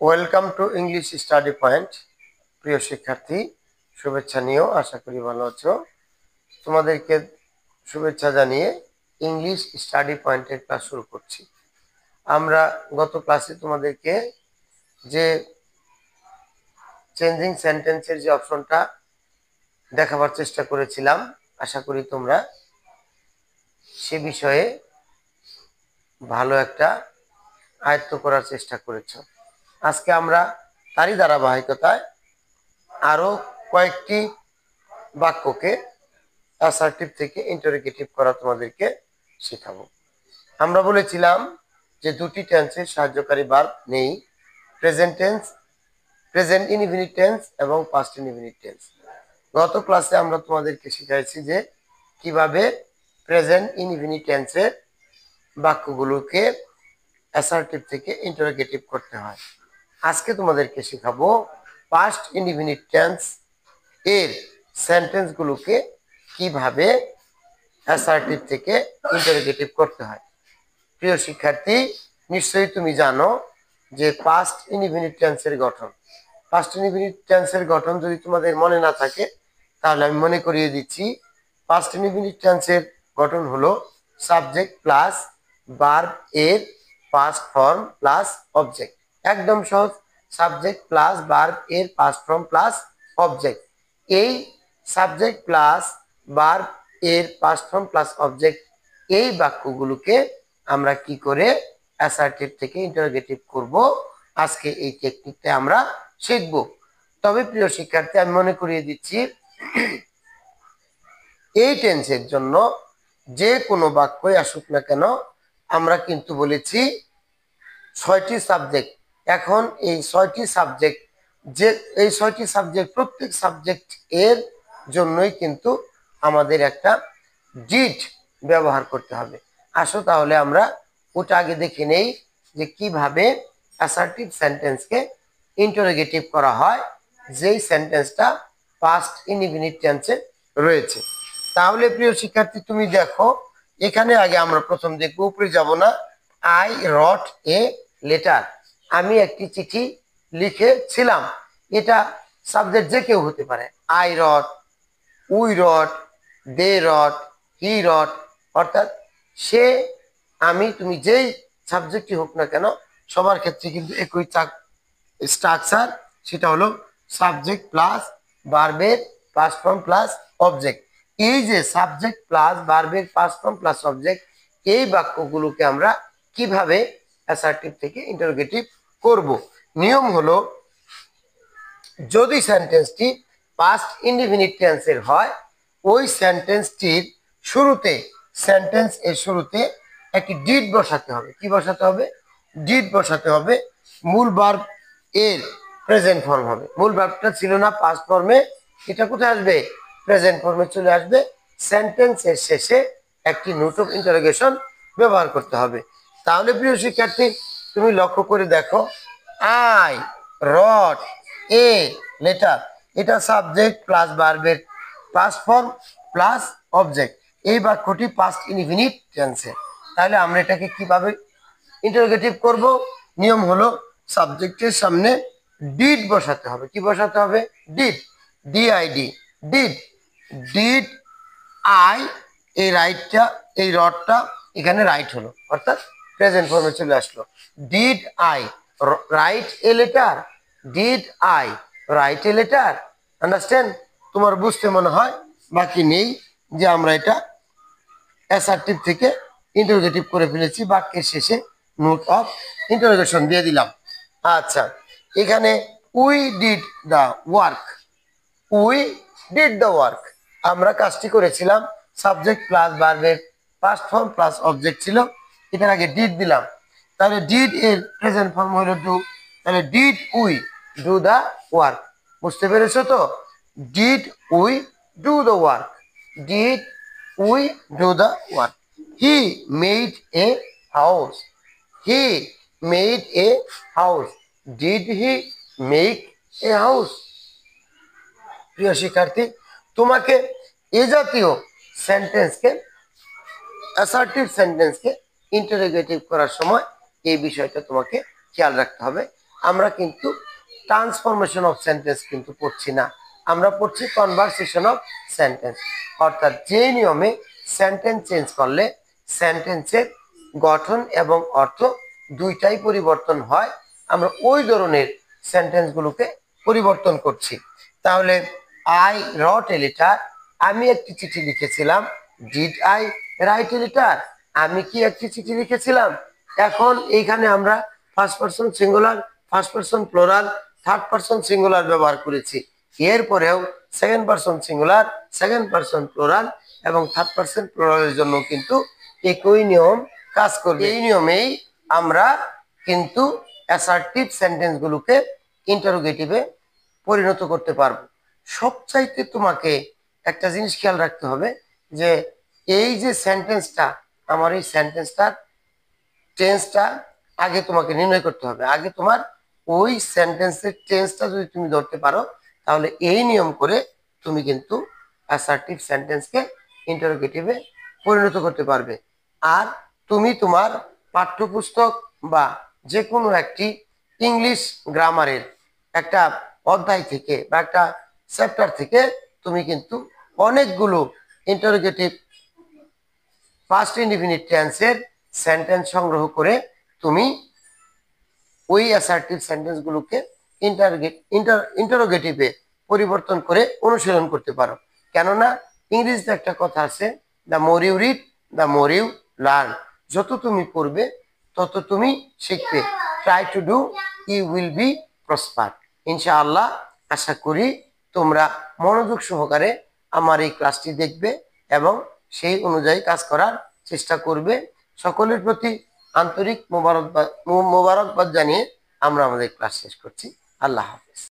Welcome to English study point. প্রিয় শিক্ষার্থী, শুভেচ্ছা নিয়েও আশা করি ভালো আছো। তোমাদেরকে শুভেচ্ছা জানিয়ে ইংলিশ স্টাডি পয়েন্টের ক্লাস শুরু করছি। আমরা গত ক্লাসে তোমাদেরকে যে চেঞ্জিং সেন্টেন্সের যে অপশনটা দেখাবার চেষ্টা করেছিলাম, আশা করি তোমরা সে বিষয়ে ভালো একটা আয়ত্ত করার চেষ্টা করেছ। আজকে আমরা তারই ধারাবাহিকতায় আরো কয়েকটি বাক্যকে অ্যাসার্টিভ থেকে ইন্টারোগেটিভ করা তোমাদেরকে শেখাবো। আমরা বলেছিলাম যে দুটি টেন্সের সাহায্যকারী ভার্ব নেই, present tense, present indefinite tense এবং পাস্ট ইনডিফিনিট টেন্স। গত ক্লাসে আমরা তোমাদেরকে শিখাইছি যে কিভাবে প্রেজেন্ট ইনডিফিনিট টেন্সের বাক্যগুলোকে অ্যাসার্টিভ থেকে ইন্টারোগেটিভ করতে হয়। আজকে তোমাদেরকে শেখাবো পাস্ট ইনডিফিনিট টেন্স এর সেন্টেন্সগুলোকে কিভাবে অ্যাসার্টিভ থেকে ইন্টারোগেটিভ করতে হয়। প্রিয় শিক্ষার্থী, নিশ্চয়ই তুমি জানো যে পাস্ট ইনডিফিনিট টেন্সের গঠন। পাস্ট ইনডিফিনিট টেন্সের গঠন যদি তোমাদের মনে না থাকে তাহলে আমি মনে করিয়ে দিচ্ছি। পাস্ট ইনডিফিনিট টেন্সের গঠন হলো সাবজেক্ট প্লাস ভার্ব এর পাস্ট ফর্ম প্লাস অবজেক্ট। একদম সহজ, সাবজেক্ট প্লাস ভার্ব এর পাস্ট ফর্ম প্লাস অবজেক্ট। এই সাবজেক্ট প্লাস ভার্ব এর পাস্ট ফর্ম প্লাস অবজেক্ট এই বাক্যগুলোকে আমরা কি করে অ্যাসার্টিভ থেকে ইন্টারোগেটিভ করব, আজকে এই টেকনিকটা আমরা শিখব। তবে প্রিয় শিক্ষার্থী, আমি মনে করিয়ে দিচ্ছি এই টেন্সের জন্য যে কোনো বাক্যই আসুক না কেন আমরা কিন্তু বলেছি 6টি সাবজেক্ট। এখন এই 6টি সাবজেক্ট, যে এই 6টি সাবজেক্ট, প্রত্যেক সাবজেক্ট এর জন্যই কিন্তু আমাদের একটা ডিড ব্যবহার করতে হবে। আসো তাহলে আমরা ওটা আগে দেখে নেই যে কিভাবে অ্যাসার্টিভ সেন্টেন্সকে ইন্টারোগেটিভ করা হয়, যেই সেন্টেন্সটা পাস্ট ইনডিফিনিট টেন্সে রয়েছে। তাহলে প্রিয় শিক্ষার্থী, তুমি দেখো এখানে আগে আমরা প্রথম দেখবো, উপরে যাব না। আই রট এ লেটার, আমি একটি চিঠি লিখেছিলাম। এটা সাবজেক্ট যে কেউ হতে পারে। আই রট, উই রট, দে রট, হি রট, অর্থাৎ সে, আমি, তুমি, যেই সাবজেক্টই হোক না কেন সবার ক্ষেত্রে কিন্তু একই স্ট্রাকচার, সেটা হলো সাবজেক্ট প্লাস ভার্বের পাস্ট ফর্ম প্লাস অবজেক্ট। এই যে সাবজেক্ট প্লাস ভার্বের পাস্ট ফর্ম প্লাস অবজেক্ট, এই বাক্যগুলোকে আমরা কিভাবে অ্যাসার্টিভ থেকে ইন্টারোগেটিভ করব। নিয়ম হলো, যদি সেন্টেন্সটি পাস্ট ইনডিফিনিট টেন্সের হয়, ওই সেন্টেন্সটির শুরুতে, সেন্টেন্স এর শুরুতে একটি ডিড বসাতে হবে। কি বসাতে হবে? ডিড বসাতে হবে। মূল ভার্ব এর প্রেজেন্ট ফর্ম হবে। মূল ভার্বটা ছিল না পাস্ট ফর্মে, এটা কোথায় আসবে? প্রেজেন্ট ফর্মে চলে আসবে। সেন্টেন্সের শেষে একটি নোট অফ ইন্টারোগেশন ব্যবহার করতে হবে। তাহলে প্রিয় শিক্ষার্থী, তুমি লক্ষ্য করে দেখো, আই রট এ লেটার, এটা সাবজেক্ট প্লাস ভার্বের পাস্ট ফর্ম প্লাস অবজেক্ট। এই বাক্যটি পাস্ট ইনডিফিনিট টেন্সে। তাহলে আমরা এটাকে কিভাবে ইন্টারোগেটিভ করব? নিয়ম হলো, সাবজেক্টের সামনে ডিড বসাতে হবে। কি বসাতে হবে? Did, DID, did, did I, এই রাইটটা, এই রডটা এখানে রাইট হলো, অর্থাৎ প্রেজেন্ট ফর্মে চলে আসলো। Did I write a letter, did I write a letter. Understand? তোমার বুঝতে মনে হয় বাকি নেই যে আমরা এটা অ্যাসার্টিভ থেকে ইন্টারোগেটিভ করে ফেলেছি। বাক্যের শেষে নোট অফ ইন্টারোগেশন দিয়ে দিলাম। আচ্ছা, এখানে we did the work, we did the work, আমরা কাজটি করেছিলাম। সাবজেক্ট প্লাস ভার্বের পাস্ট ফর্ম প্লাস অবজেক্ট ছিল, এটার আগে ডিড দিলাম। তাহলে ডিড এর প্রেজেন্ট ফর্ম হলো ডু। তাহলে did we do the work. বুঝতে পেরেছো তো? Did we do the work, did we do the work. He made a house, he made a house, did he make a house. প্রিয় শিক্ষার্থী, তোমাকে এ জাতীয় সেন্টেন্সকে, assertive সেন্টেন্সকে interrogative করার সময় এই বিষয়টা তোমাকে খেয়াল রাখতে হবে। আমরা কিন্তু ট্রান্সফরমেশন অফ সেন্টেন্স কিন্তু পড়ছি না, আমরা পড়ছি কনভারসেশন অফ সেন্টেন্স। অর্থাৎ যে নিয়মে সেন্টেন্স চেঞ্জ করলে সেন্টেন্সের গঠন এবং অর্থ দুইটাই পরিবর্তন হয়, আমরা ওই ধরনের সেন্টেন্সগুলোকে পরিবর্তন করছি। তাহলে আই রট এ লেটার, আমি একটি চিঠি লিখেছিলাম। Did I write a letter, আমি কি একটি চিঠি লিখেছিলাম। এখন এইখানে আমরা first person singular, first person plural, third person singular ব্যবহার করেছি। এরপরেও second person singular, second person plural এবং থার্ড পারসন প্লুরালের জন্য কিন্তু একই নিয়ম কাজ করবে। এই নিয়মেই আমরা কিন্তু অ্যাসার্টিভ সেন্টেন্সগুলোকে ইন্টারোগেটিভে পরিণত করতে পারবো। সবচাইতে তোমাকে একটা জিনিস খেয়াল রাখতে হবে যে এই যে সেন্টেন্সটা, আমার এই সেন্টেন্সটার টেন্সটা আগে তোমাকে নির্ণয় করতে হবে। আগে তোমার ওই সেন্টেন্সের টেন্সটা যদি তুমি ধরতে পারো, তাহলে এই নিয়ম করে তুমি কিন্তু অ্যাসার্টিভ সেন্টেন্সকে ইন্টারোগেটিভে পরিণত করতে পারবে। আর তুমি তোমার পাঠ্যপুস্তক বা যে কোনো একটি ইংলিশ গ্রামারের একটা অধ্যায় থেকে বা একটা চ্যাপ্টার থেকে তুমি কিন্তু অনেকগুলো ইন্টারোগেটিভ ফার্স্ট ইনডিফিনিট টেন্সের সেন্টেন্স সংগ্রহ করে তুমি ওই অ্যাসার্টিভ সেন্টেন্সগুলোকে ইন্টারোগেটিভে পরিবর্তন করে অনুশীলন করতে পারো। কেননা ইংরেজিতে একটা কথা আছে, the more you read the more you learn. যত তুমি পড়বে তত তুমি শিখবে। Try to do, you will be prosper. ইনশাআল্লাহ আশা করি তোমরা মনোযোগ সহকারে আমার এই ক্লাসটি দেখবে এবং সেই অনুযায়ী কাজ করার চেষ্টা করবে। সকলের প্রতি আন্তরিক মোবারকবাদ জানিয়ে আমরা আমাদের ক্লাস শেষ করছি। আল্লাহ হাফেজ।